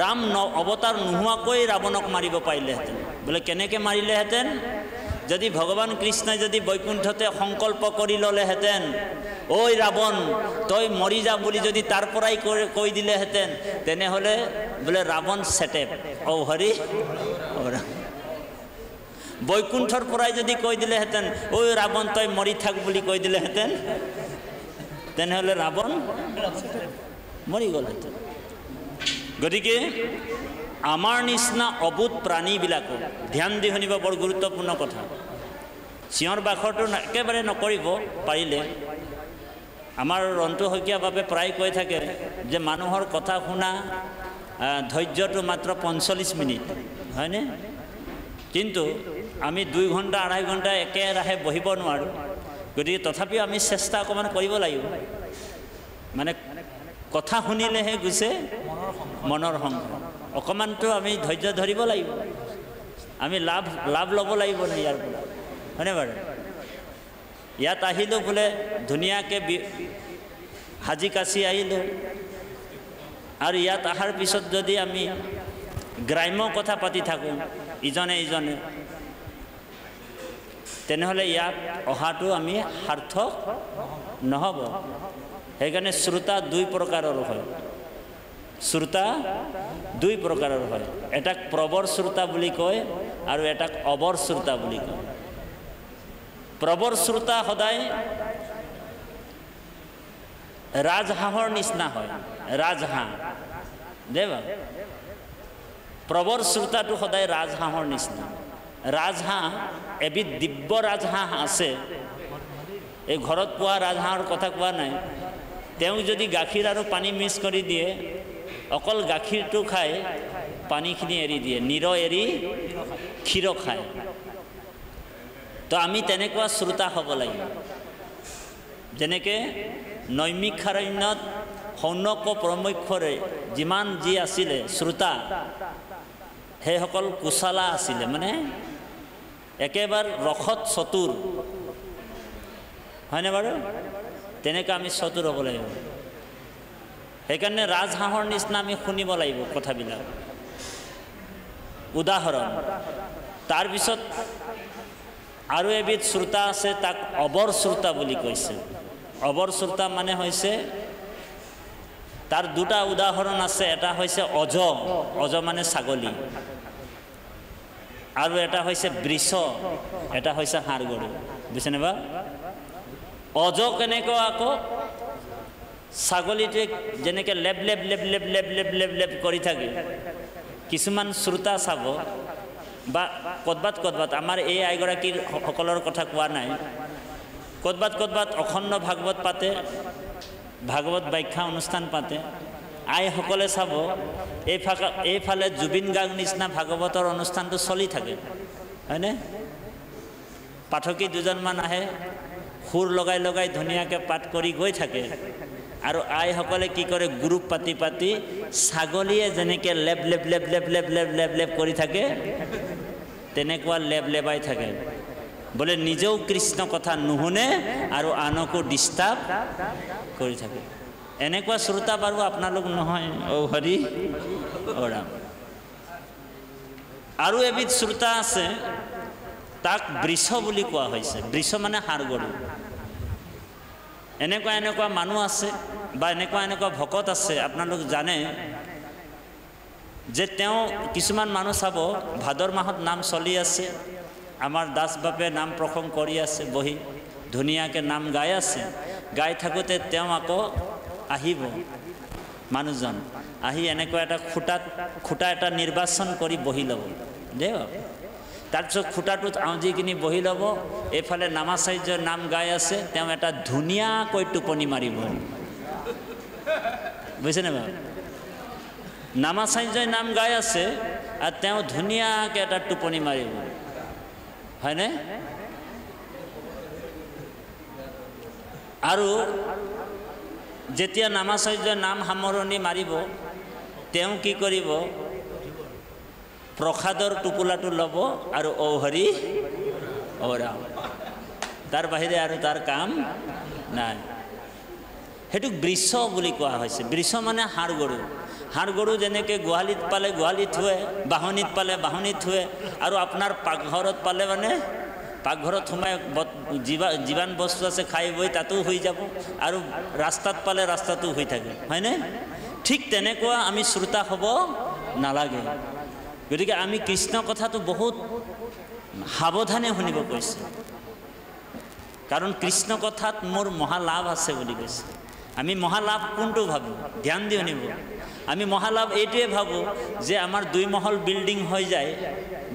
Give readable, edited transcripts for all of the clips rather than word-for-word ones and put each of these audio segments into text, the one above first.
राम अवतार নোহোৱাকৈ ৰাৱণক মাৰিব পাৰিলেহেঁতেন বোলে কেনেকৈ মাৰিলেহেঁতেন যদি ভগৱান কৃষ্ণই যদি বৈকুণ্ঠতে সংকল্প কৰি ল'লেহেঁতেন ঐ ৰাৱণ তই মৰি যা বুলি যদি তাৰ পৰাই কৈ দিলেহেঁতেন তেনেহ'লে বোলে ৰাৱণ চেটেপ ঔ হৰি বৈকুণ্ঠৰ পৰাই যদি কৈ দিলেহেঁতেন ঐ ৰাৱণ তই মৰি থাক বুলি কৈ দিলেহেঁতেন তেনেহ'লে ৰাৱণ মৰি গ'লহেঁতেন গতিকে আমাৰ নিচিনা অবুধ প্ৰাণীবিলাকক ধ্যান দি শুনিব বৰ গুৰুত্বপূৰ্ণ কথা চিঞৰ বাখৰটো একেবাৰে নকৰিব পাৰিলে আমাৰ ৰন্তু শইকীয়া বাবে প্ৰায় কৈ থাকে যে মানুহৰ কথা শুনা ধৈৰ্যটো মাত্ৰ 45 মিনিট হয়নে কিন্তু আমি 2 ঘণ্টা 2.5 ঘণ্টা একেৰাহে বহিব নোৱাৰোঁ গতিকে তথাপিও আমি চেষ্টা অকণমান কৰিব লাগিব মানে কথা শুনিলেহে গুছে মনৰ সংগ অকণমানটো আমি ধৈৰ্য ধৰিব লাগিব আমি লাভ ল'ব লাগিব ইয়াৰ পৰা হয়নে বাৰু ইয়াত আহিলোঁ বোলে ধুনীয়াকৈ সাজি কাচি আহিলোঁ আৰু ইয়াত অহাৰ পিছত যদি আমি গ্ৰাম্য কথা পাতি থাকোঁ ইজনে তেনেহ'লে ইয়াত অহাটো আমি সাৰ্থক নহ'ব সেইকাৰণে শ্ৰোতা 2 প্ৰকাৰৰ হয় শ্ৰোতা 2 প্ৰকাৰৰ হয় এটাক প্ৰবৰ শ্ৰোতা বুলি কয় আৰু এটাক অবৰ শ্ৰোতা বুলি কয় প্ৰবৰ শ্ৰোতা সদায় ৰাজহাঁহৰ নিচিনা হয় ৰাজহাঁহ দেৱা প্ৰবৰ শ্ৰোতাটো সদায় ৰাজহাঁহৰ নিচিনা ৰাজহাঁহ এবিধ দিব্য ৰাজহাঁহ আছে এই ঘৰত পোৱা ৰাজহাঁহৰ কথা কোৱা নাই তেওঁ যদি গাখীৰ আৰু পানী মিক্স কৰি দিয়ে অকল গাখীৰটো খায় পানীখিনি এৰি দিয়ে নিৰ এৰি ক্ষীৰ খায় তো আমি তেনেকুৱা শ্ৰোতা হ'ব লাগিব যেনেকৈ নৈমিষাৰণ্যত সৌনক প্ৰমুখ্যৰে যিমান যি আছিলে শ্ৰোতা সেইসকল কুশলা আছিলে মানে একেবাৰে ৰসত চতুৰ হয়নে বাৰু তেনেকৈ আমি চতুৰ হ'ব লাগিব সেইকাৰণে ৰাজহাঁহৰ নিচিনা আমি শুনিব লাগিব কথাবিলাক উদাহৰণ তাৰপিছত আৰু এবিধ শ্ৰোতা আছে তাক অবৰ শ্ৰোতা বুলি কৈছে অবৰ শ্ৰোতা মানে হৈছে তাৰ 2টা উদাহৰণ আছে এটা হৈছে অজ মানে ছাগলী আৰু এটা হৈছে বৃষ এটা হৈছে হাড় গৰু বুজিছেনে বা অজ কেনেকৈ আকৌ ছাগলীটোৱে যেনেকৈ লেপ লেপ লেপ লেপ লেপ লেপ লেপ লেপ কৰি থাকে কিছুমান শ্ৰোতা চাব বা ক'ৰবাত আমাৰ এই আইগৰাকীৰ সকলৰ কথা কোৱা নাই ক'ৰবাত অখণ্ড ভাগৱত পাতে ভাগৱত ব্যাখ্যা অনুষ্ঠান পাতে আইসকলে চাব এইফালে জুবিন গাৰ্গ নিচিনা ভাগৱতৰ অনুষ্ঠানটো চলি থাকে হয়নে পাঠকী 2জনমান আহে সুৰ লগাই ধুনীয়াকৈ পাঠ কৰি গৈ থাকে আৰু আইসকলে কি কৰে গ্ৰুপ পাতি ছাগলীয়ে যেনেকৈ লেপ লেপ লেপ লেপ লেপ লেপ লেপ লেপ কৰি থাকে তেনেকুৱা লেপ লেপাই থাকে বোলে নিজেও কৃষ্ণ কথা নুশুনে আৰু আনকো ডিষ্টাৰ্ব কৰি থাকে এনেকুৱা শ্ৰোতা বাৰু আপোনালোক নহয় ঔ হৰি ঔ ৰাম আৰু এবিধ শ্ৰোতা আছে তাক বৃষ বুলি কোৱা হৈছে বৃষ মানে হাড় গৰু এনেকুৱা মানুহ আছে বা এনেকুৱা ভকত আছে আপোনালোক জানে যে তেওঁ কিছুমান মানুহ চাব ভাদৰ মাহত নাম চলি আছে আমাৰ দাস বাপে নাম প্ৰসংগ কৰি আছে বহি ধুনীয়াকৈ নাম গাই আছে গাই থাকোঁতে তেওঁ আকৌ আহিব মানুহজন আহি এনেকুৱা এটা খুঁটা এটা নিৰ্বাচন কৰি বহি ল'ব দেই তাৰপিছত খুঁটাটোত আউজি কিনি বহি ল'ব এইফালে নামাচাৰ্যৰ নাম গাই আছে তেওঁ এটা ধুনীয়াকৈ টোপনি মাৰিব বুজিছেনে বাৰু নামাচাৰ্যই নাম গাই আছে আৰু তেওঁ ধুনীয়াকৈ এটা টোপনি মাৰিব হয়নে আৰু যেতিয়া নামাচাৰ্যই নাম সামৰণি মাৰিব তেওঁ কি কৰিব প্ৰসাদৰ টোপোলাটো ল'ব আৰু ঔ হৰি ঔ ৰাম তাৰ বাহিৰে আৰু তাৰ কাম নাই সেইটোক বৃষ বুলি কোৱা হৈছে বৃষ মানে হাড় গৰু হাঁহ গৰু যেনেকৈ গোহালিত পালে গোহালিত থুৱে, বাহনিত পালে বাহনিত থুৱে, আৰু আপোনাৰ পাকঘৰত পালে মানে পাকঘৰত সোমাই যিমান বস্তু আছে খাই বৈ তাতো হৈ যাব, আৰু ৰাস্তাত পালে ৰাস্তাতো হৈ থাকে, হয়নে? ঠিক তেনেকুৱা আমি শ্ৰোতা হ'ব নালাগে। গতিকে আমি কৃষ্ণ কথাটো বহুত সাৱধানে শুনিব কৈছে, কাৰণ কৃষ্ণ কথাত মোৰ মহালাভ আছে বুলি কৈছে। আমি মহালাভ কোনটো ভাবোঁ? ধ্যান দি শুনিব। আমি মহালাভ এইটোৱে ভাবোঁ যে আমাৰ 2 মহল বিল্ডিং হৈ যায়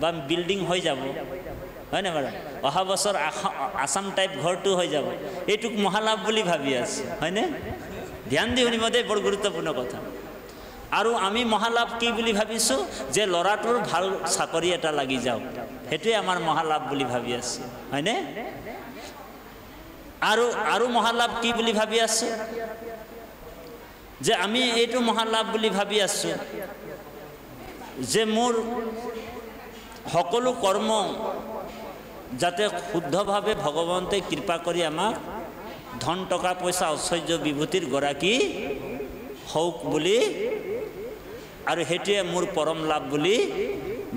বা বিল্ডিং হৈ যাব, হয়নে বাৰু? অহা বছৰ আসাম টাইপ ঘৰটো হৈ যাব, এইটোক মহালাভ বুলি ভাবি আছে, হয়নে? ধ্যান দি শুনিব দেই, বৰ গুৰুত্বপূৰ্ণ কথা। আৰু আমি মহালাভ কি বুলি ভাবিছোঁ? যে ল'ৰাটোৰ ভাল চাকৰি এটা লাগি যাওক, সেইটোৱে আমাৰ মহালাভ বুলি ভাবি আছোঁ, হয়নে? আৰু মহালাভ কি বুলি ভাবি আছোঁ? যে আমি এইটো মহালাভ বুলি ভাবি আছোঁ যে মোৰ সকলো কৰ্ম যাতে শুদ্ধভাৱে ভগৱন্তে কৃপা কৰি আমাক ধন টকা পইচা ঐশ্বৰ্য বিভূতিৰ গৰাকী হওক বুলি, আৰু সেইটোৱে মোৰ পৰম লাভ বুলি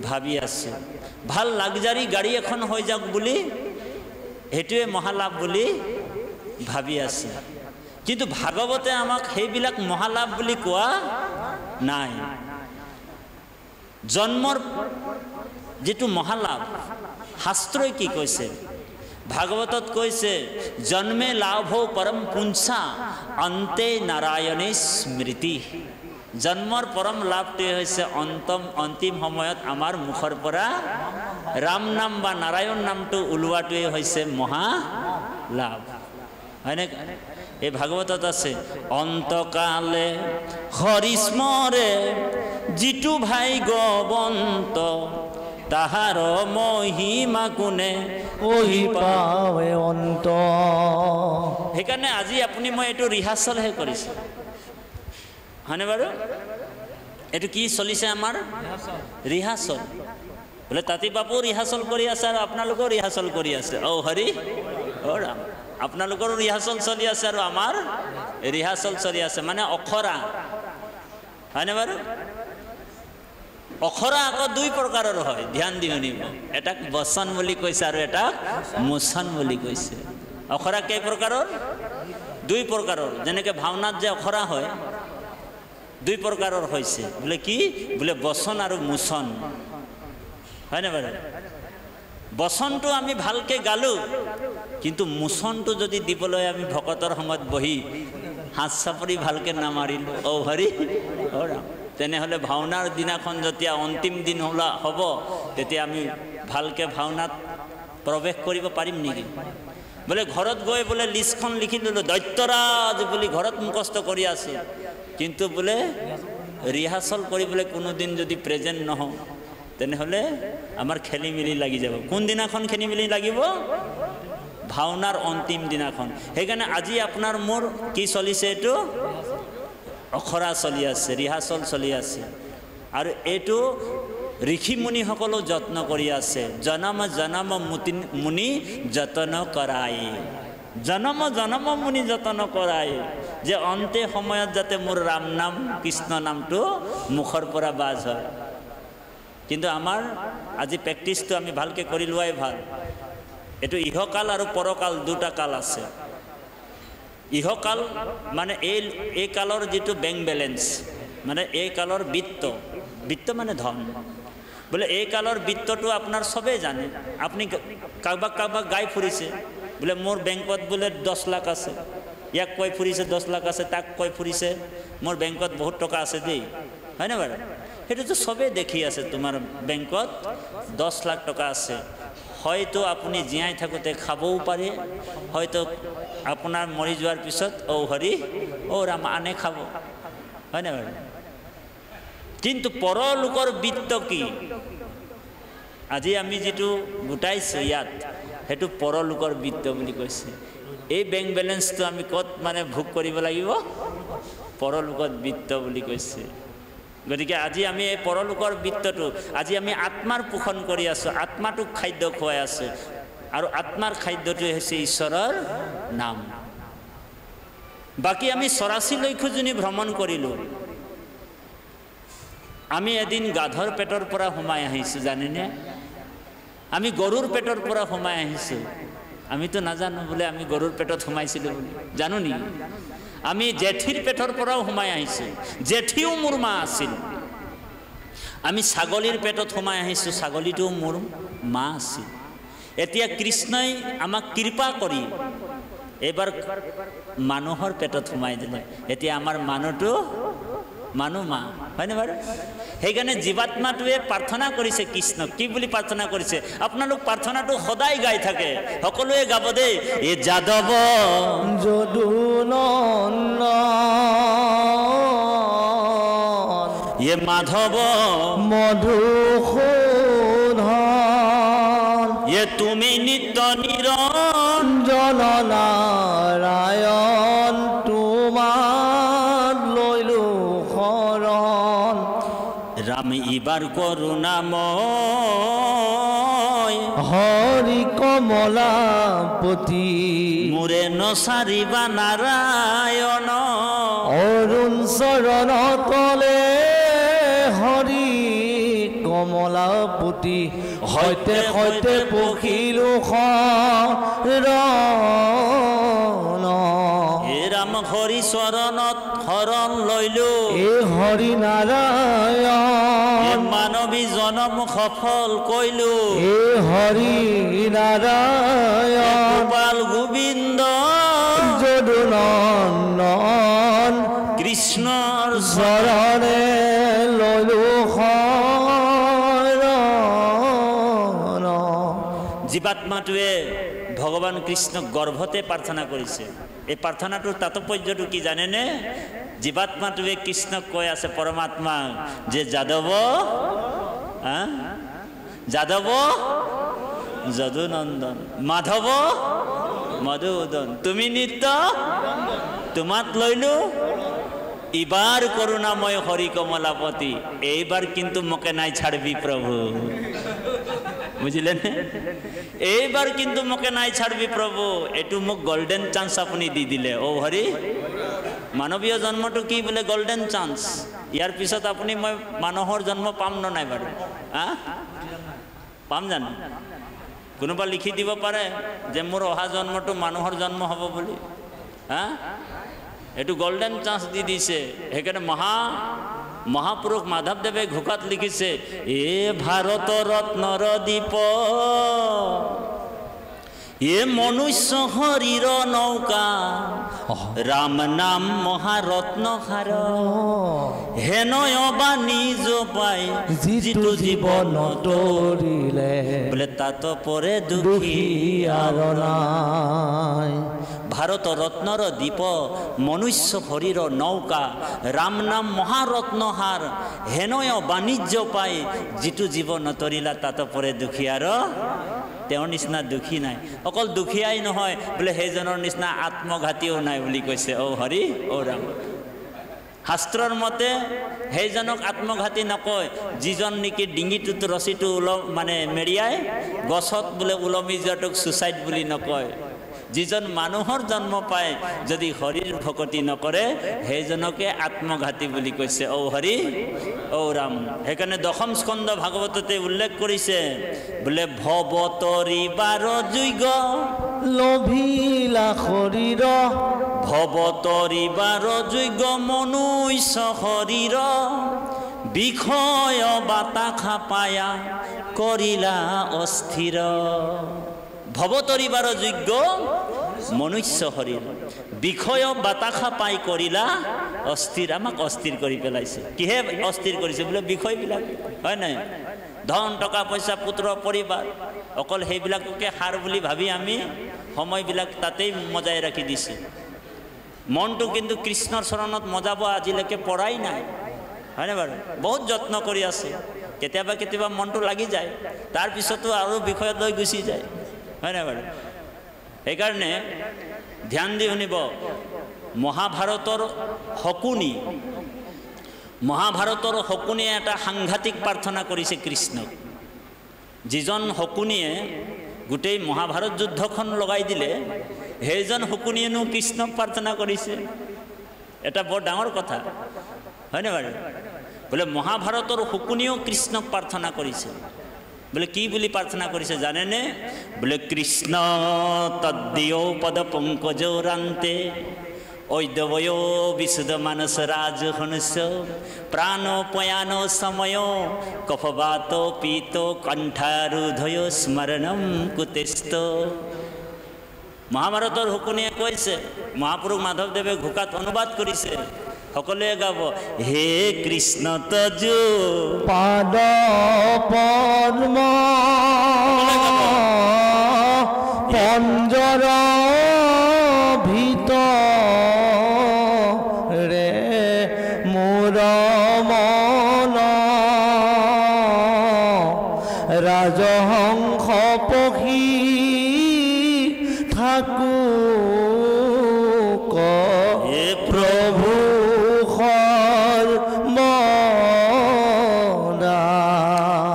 ভাবি আছে। ভাল লাগজাৰী গাড়ী এখন হৈ যাওক বুলি, সেইটোৱে মহালাভ বুলি ভাবি আছে। কিন্তু ভাগৱতে আমাক সেইবিলাক মহালাভ বুলি কোৱা নাই। জন্মৰ যিটো মহালাভ, শাস্ত্ৰই কি কৈছে? ভাগৱতত কৈছে জন্মে লাভ পৰম পুঞ্চা অন্তে নাৰায়ণে স্মৃতি। জন্মৰ পৰম লাভটোৱে হৈছে অন্তিম সময়ত আমাৰ মুখৰ পৰা ৰাম নাম বা নাৰায়ণ নামটো ওলোৱাটোৱে হৈছে মহালাভ, হয়নে? এই ভাগৱতত আছে অন্তকালে হৰিস্মৰে যিটো ভাই গবন্ত তাহাৰ মহিমা কোনে ওহি পাৱে অন্ত। সেইকাৰণে আজি আপুনি মই এইটো ৰিহাৰ্চলহে কৰিছোঁ, হয়নে বাৰু? এইটো কি চলিছে আমাৰ? ৰিহাৰ্চল। বোলে তাঁতী বাপু ৰিহাৰ্চল কৰি আছে আৰু আপোনালোকেও ৰিহাৰ্চল কৰি আছে। অ হৰি অ ৰাম, আপোনালোকৰো ৰিহাৰ্চল চলি আছে আৰু আমাৰ ৰিহাৰ্চল চলি আছে, মানে অখৰা, হয়নে বাৰু? অখৰা আকৌ 2 প্ৰকাৰৰ হয়, ধ্যান দি শুনিব। এটাক বচন বুলি কৈছে আৰু এটাক মোচন বুলি কৈছে। অখৰা কেই প্ৰকাৰৰ? 2 প্ৰকাৰৰ। যেনেকৈ ভাওনাত যে অখৰা হয় 2 প্ৰকাৰৰ হৈছে, বোলে কি? বোলে বচন আৰু মোচন, হয়নে বাৰু? বচনটো আমি ভালকৈ গালোঁ, কিন্তু মোচনটো যদি দিবলৈ আমি ভকতৰ সময়ত বহি হাত চাপৰি ভালকৈ নামাৰিলোঁ, অ হৰি অ ৰাম, তেনেহ'লে ভাওনাৰ দিনাখন যেতিয়া অন্তিম দিন হ'ব, তেতিয়া আমি ভালকৈ ভাওনাত প্ৰৱেশ কৰিব পাৰিম নেকি? বোলে ঘৰত গৈ বোলে লিষ্টখন লিখি দিলোঁ দৈত্যৰাজ বুলি, ঘৰত মুখস্থ কৰি আছোঁ, কিন্তু বোলে ৰিহাৰ্চল কৰিবলৈ কোনোদিন যদি প্ৰেজেণ্ট নহওঁ, তেনেহ'লে আমাৰ খেলি মেলি লাগি যাব। কোনদিনাখন খেলি মেলি লাগিব? ভাওনাৰ অন্তিম দিনাখন। সেইকাৰণে আজি আপোনাৰ মোৰ কি চলিছে? এইটো অখৰা চলি আছে, ৰিহাৰ্চল চলি আছে, আৰু এইটো ঋষিমুনিসকলেও যত্ন কৰি আছে। জনম জনম মুনি যতন কৰাই, জনম জনম মুনি যতন কৰাই, যে অন্তে সময়ত যাতে মোৰ ৰাম নাম কৃষ্ণ নামটো মুখৰ পৰা বাজ হয়। কিন্তু আমাৰ আজি প্ৰেক্টিছটো আমি ভালকৈ কৰি লোৱাই ভাল। এইটো ইহকাল আৰু পৰকাল 2টা কাল আছে। ইহকাল মানে এই কালৰ যিটো বেংক বেলেঞ্চ, মানে এই কালৰ বিত্ত মানে ধন। বোলে এই কালৰ বিত্তটো আপোনাৰ চবেই জানে। আপুনি কাৰোবাক গাই ফুৰিছে, বোলে মোৰ বেংকত বোলে 10 লাখ আছে, ইয়াক কৈ ফুৰিছে 10 লাখ আছে, তাক কৈ ফুৰিছে মোৰ বেংকত বহুত টকা আছে দেই, হয়নে বাৰু? সেইটোতো চবেই দেখি আছে, তোমাৰ বেংকত 10 লাখ টকা আছে। হয়তো আপুনি জীয়াই থাকোঁতে খাবও পাৰে, হয়তো আপোনাৰ মৰি যোৱাৰ পিছত অ হৰি অ ৰাম আনে খাব, হয়নে বাৰু? কিন্তু পৰলোকৰ বিত্ত কি? আজি আমি যিটো গোটাইছোঁ ইয়াত, সেইটো পৰলোকৰ বিত্ত বুলি কৈছে। এই বেংক বেলেঞ্চটো আমি ক'ত মানে ভোগ কৰিব লাগিব? পৰলোকত বিত্ত বুলি কৈছে। গতিকে আজি আমি এই পৰলোকৰ বিত্তটো আজি আমি আত্মাৰ পোষণ কৰি আছোঁ, আত্মাটোক খাদ্য খুৱাই আছোঁ, আৰু আত্মাৰ খাদ্যটোৱে হৈছে ঈশ্বৰৰ নাম। বাকী আমি 84 লক্ষ যোনি ভ্ৰমণ কৰিলোঁ, আমি এদিন গাধৰ পেটৰ পৰা সোমাই আহিছোঁ জানেনে? আমি গৰুৰ পেটৰ পৰা সোমাই আহিছোঁ। আমিতো নাজানো বোলে আমি গৰুৰ পেটত সোমাইছিলোঁ বুলি, জানো নি? আমি জেঠীৰ পেটৰ পৰাও সোমাই আহিছোঁ, জেঠীও মোৰ মা আছিল। আমি ছাগলীৰ পেটত সোমাই আহিছোঁ, ছাগলীটোও মোৰ মা আছিল। এতিয়া কৃষ্ণই আমাক কৃপা কৰি এইবাৰ মানুহৰ পেটত সোমাই দিলে। এতিয়া আমাৰ মানুহটো মানুহ মা, হয়নে বাৰু? সেইকাৰণে জীৱাত্মাটোৱে প্ৰাৰ্থনা কৰিছে কৃষ্ণক। কি বুলি প্ৰাৰ্থনা কৰিছে? আপোনালোক প্ৰাৰ্থনাটো সদায় গাই থাকে, সকলোৱে গাব দেই। এ যাদৱ যদুনন্দন, এ মাধৱ মধুসূদন, এ তুমি নিত্য নিৰঞ্জন নাৰায়ণ তোমাৰ লৈলো শৰণ। ৰাম ইবাৰ কৰুণাময় হৰি কমলাপতি, মোৰে নচাৰিবা নাৰায়ণ। অৰুণ চৰণ তলে হৰি কমলাপতি, সৈতে সৈতে পখিলো শৰণ। হে ৰাম হৰি চৰণত শৰণ লৈলো, এ হৰি নাৰায়ণ, মানৱী জনম সফল কৈলো। এ হৰি নাৰায়ণ, গোপাল গোবিন্দ যদুনন্দন, কৃষ্ণৰ চৰণে লৈলো শৰণ। জীৱাত্মাটোৱে ভগৱান কৃষ্ণক গৰ্ভতে প্ৰাৰ্থনা কৰিছে। এই প্ৰাৰ্থনাটোৰ তাৎপৰ্যটো কি জানেনে? জীৱাত্মাটোৱে কৃষ্ণক কৈ আছে, পৰমাত্মা, যে যাদৱ যাদৱ যদুনন্দন, মাধৱ মধুসূদন, তুমি নিত্য, তোমাক লৈলো ইবাৰ কৰুণাময় হৰি কমলাপতি। এইবাৰ কিন্তু মোকে নাই ছাড়বি প্ৰভু, বুঝলেন? এইবাৰ কিন্তু মোকে নাই ছাড়বি প্ৰভু। এটু মোক গোল্ডেন চান্স আপনি দি দিলে। ও হৰি, মানৱীয় জন্মটো কি বোলে? Golden chance. ইয়াৰ পিছত আপুনি মই মানুহৰ জন্ম পাম ন নাই বাৰু? পাম জানো? কোনোবা লিখি দিব পাৰে যে মোৰ অহা জন্মটো মানুহৰ জন্ম হ'ব বুলি? এইটো গোল্ডেন চান্স দি দিছে। সেইকাৰণে মহাপুৰুষ মাধৱদেৱে ঘোষাত লিখিছে, এ ভাৰত ৰত্নৰ দীপ, এ মনুষ্য হৰিৰ নৌকা, ৰাম নাম মহাৰত্ন সাৰ, হেনয় বা নিজ পাই যিটো জীৱন তৰিলে, বোলে তাত পৰে দুখী আৰু নাই। ভাৰত ৰত্নৰ দীপ, মনুষ্য হৰিৰ নৌকা, ৰাম নাম মহাৰত্নহাৰ, হেনয় বাণিজ্য পাই যিটো জীৱন তৰিলা, তাত পৰে দুখীয়াৰ। তেওঁৰ নিচিনা দুখী নাই। অকল দুখীয়াই নহয় বোলে, সেইজনৰ নিচিনা আত্মঘাতীও নাই বুলি কৈছে। ও হৰি, ও ৰাম। শাস্ত্ৰৰ মতে সেইজনক আত্মঘাতী নকয় যিজন নেকি ডিঙিটোত ৰছীটো মানে মেৰিয়াই গছত বোলে ওলমি যোৱাটোক ছুচাইড বুলি নকয়। যিজন মানুহৰ জন্ম পায় যদি হৰিৰ ভকতি নকৰে, সেইজনকে আত্মঘাতী বুলি কৈছে। ও হৰি, ও ৰাম। সেইকাৰণে দশম স্কন্ধ ভাগৱততে উল্লেখ কৰিছে, বোলে ভৱতৰিবাৰ যোগ্য লভিলা শৰীৰ, ভৱতৰিবাৰ যোগ্য মনুষ্য শৰীৰ, বিষয় বাতাসা পায়া কৰিলা অস্থিৰ। ভৱতৰিবাৰ যোগ্য মনুষ্য শৰীৰ, বিষয় বাতাসা পাই কৰিলা অস্থিৰ। আমাক অস্থিৰ কৰি পেলাইছে। কিহে অস্থিৰ কৰিছে? বোলে বিষয়বিলাক, হয় নাই? ধন টকা পইচা পুত্ৰ পৰিবাৰ, অকল সেইবিলাককে সাৰ বুলি ভাবি আমি সময়বিলাক তাতেই মজাই ৰাখি দিছোঁ। মনটো কিন্তু কৃষ্ণৰ চৰণত মজাব আজিলৈকে পৰাই নাই, হয়নে বাৰু? বহুত যত্ন কৰি আছে। কেতিয়াবা কেতিয়াবা মনটো লাগি যায়, তাৰপিছতো আৰু বিষয়ত লৈ গুচি যায়, হয়নে বাৰু? সেইকাৰণে ধ্যান দি শুনিব। মহাভাৰতৰ শকুনি, মহাভাৰতৰ শকুনিয়ে এটা সাংঘাতিক প্ৰাৰ্থনা কৰিছে কৃষ্ণক। যিজন শকুনিয়ে গোটেই মহাভাৰত যুদ্ধখন লগাই দিলে, সেইজন শকুনিয়েনো কৃষ্ণক প্ৰাৰ্থনা কৰিছে। এটা বৰ ডাঙৰ কথা, হয়নে বাৰু? বোলে মহাভাৰতৰ শকুনিও কৃষ্ণক প্ৰাৰ্থনা কৰিছে। বোলে কি বুলি প্ৰাৰ্থনা কৰিছে জানেনে? বোলে কৃষ্ণ তদ্দিও পদ পংকজৰান্তে ঐদবয় বিশুদ্ধ মানস ৰাজহংস প্ৰাণপয়ান সময় কফবাত পীত কণ্ঠাৰুধয় স্মৰণম কুতেস্ত। মহাভাৰতৰ শকুনিয়ে কৈছে, মহাপুৰুষ মাধৱদেৱে ঘোকাত অনুবাদ কৰিছে, সকলোৱে গাব, হে কৃষ্ণ তজু পাদ পদ্ম পঞ্জৰ ভিতৰে মোৰ মন ৰাজহংস পখী থাকো হে প্ৰভু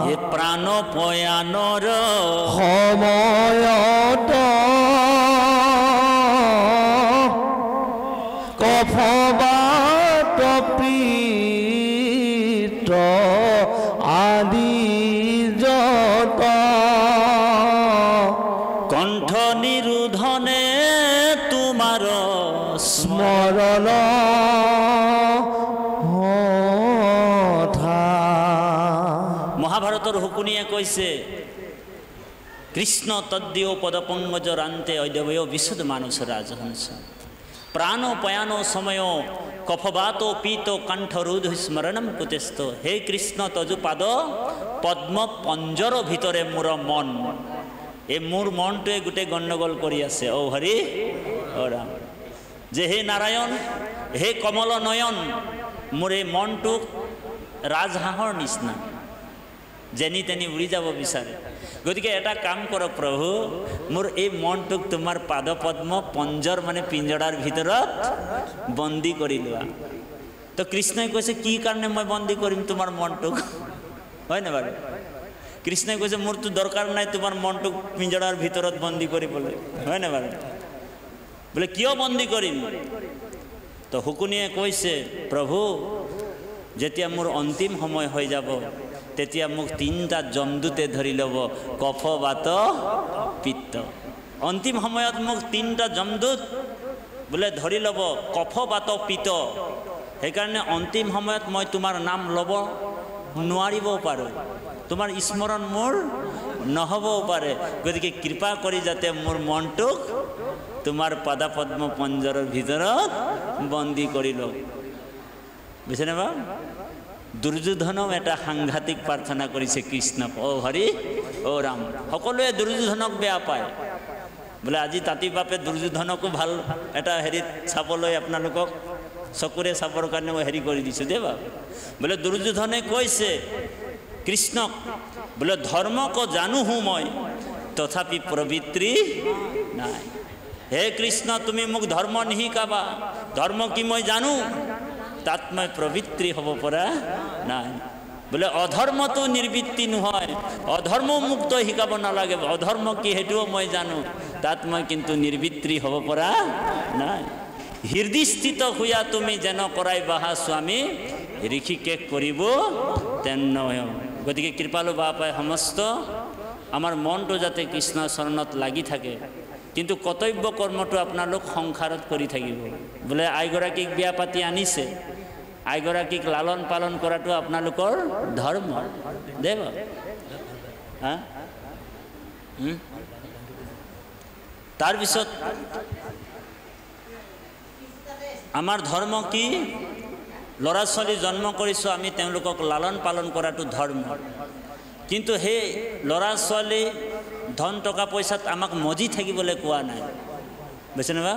হে প্ৰাণপয়ানৰ সময়ত কফবাত পীত আদি যত কণ্ঠ নিৰোধনে তোমাৰ স্মৰণ মহাভাৰতৰ শকুনিয়ে কৈছে, কৃষ্ণ তদ্দিও পদপঙ্কজৰান্তে ঐদবয় বিশুদ্ধ মানস ৰাজহংস প্ৰাণপয়ান সময় কফবাত পীত কণ্ঠৰুধ স্মৰণম কুতেস্ত। হে কৃষ্ণ তজু পাদ পদ্ম পঞ্জৰ ভিতৰে মোৰ মন। এই মোৰ মনটোৱে গোটেই গণ্ডগোল কৰি আছে। ঔ হৰি ঔ ৰাম, যে হে নাৰায়ণ, হে কমল নয়ন, মোৰ এই মনটোক ৰাজহাঁহৰ নিচিনা যেনি তেনি উৰি যাব বিচাৰে। গতিকে এটা কাম কৰক প্ৰভু, মোৰ এই মনটোক তোমাৰ পাদ পদ্ম পঞ্জৰ মানে পিঞ্জৰাৰ ভিতৰত বন্দী কৰি লোৱা। তো কৃষ্ণই কৈছে, কি কাৰণে মই বন্দী কৰিম তোমাৰ মনটোক? হয় না বাৰু? কৃষ্ণই কৈছে, মোৰতো দৰকাৰ নাই তোমাৰ মনটোক পিঞ্জৰাৰ ভিতৰত বন্দী কৰিবলৈ। হয় না বাৰু? বোলে কিয় বন্দী কৰিম? তো শকুনিয়ে কৈছে, প্ৰভু যেতিয়া মোৰ অন্তিম সময় হৈ যাব তেতিয়া মোক তিনিটা যমদূতে ধৰি ল'ব, কফ বাত পিত্ত। অন্তিম সময়ত মোক তিনিটা যমদূত বোলে ধৰি ল'ব, কফ বাত পিত্ত। সেইকাৰণে অন্তিম সময়ত মই তোমাৰ নাম ল'ব নোৱাৰিবও পাৰোঁ, তোমাৰ স্মৰণ মোৰ নহ'বও পাৰে। গতিকে কৃপা কৰি যাতে মোৰ মনটোক তোমাৰ পাদপদ্ম পঞ্জৰৰ ভিতৰত বন্দী কৰি লওক। বুজিছেনে বাৰু? দুৰ্যোধনক এটা সাংঘাতিক প্ৰাৰ্থনা কৰিছে কৃষ্ণক। ঔ হৰি ঔ ৰাম। সকলোৱে দুৰ্যোধনক বেয়া পায়। বোলে আজি তাঁতি বাপে দুৰ্যোধনকো ভাল এটা হেৰিত চাবলৈ আপোনালোকক চকুৰে চাবৰ কাৰণে মই হেৰি কৰি দিছোঁ দেই বাপ। বোলে দুৰ্যোধনে কৈছে কৃষ্ণক, বোলে ধৰ্মক জানো হো মই তথাপি প্ৰবৃত্তি নাই। হে কৃষ্ণ, তুমি মোক ধৰ্ম নিশিকাবা, ধৰ্ম কি মই জানো, তাত মই প্ৰবৃত্তি হ'ব পৰা নাই। বোলে অধৰ্মটো নিৰ্বৃত্তি নহয়, অধৰ্ম মুক্ত শিকাব নালাগে, অধৰ্ম কি সেইটোও মই জানো, তাত মই কিন্তু নিৰ্বৃত্তি হ'ব পৰা নাই। হৃদয়স্থিত হোৱা তুমি যেন কৰাই বাহা স্বামী, ঋষিকেশ কৰিব তেন নহয়। গতিকে কৃপালু বাপাই সমস্ত আমাৰ মনটো যাতে কৃষ্ণৰ চৰণত লাগি থাকে, কিন্তু কৰ্তব্য কৰ্মটো আপোনালোক সংসাৰত কৰি থাকিব। বোলে আইগৰাকীক বিয়া পাতি আনিছে, আইগৰাকীক লালন পালন কৰাটো আপোনালোকৰ ধৰ্ম দেৱ। তাৰপিছত আমাৰ ধৰ্ম কি? ল'ৰা ছোৱালী জন্ম কৰিছোঁ আমি, তেওঁলোকক লালন পালন কৰাটো ধৰ্ম। কিন্তু সেই ল'ৰা ছোৱালী ধন টকা পইচাত আমাক মজি থাকিবলৈ কোৱা নাই। বুজিছেনে বা?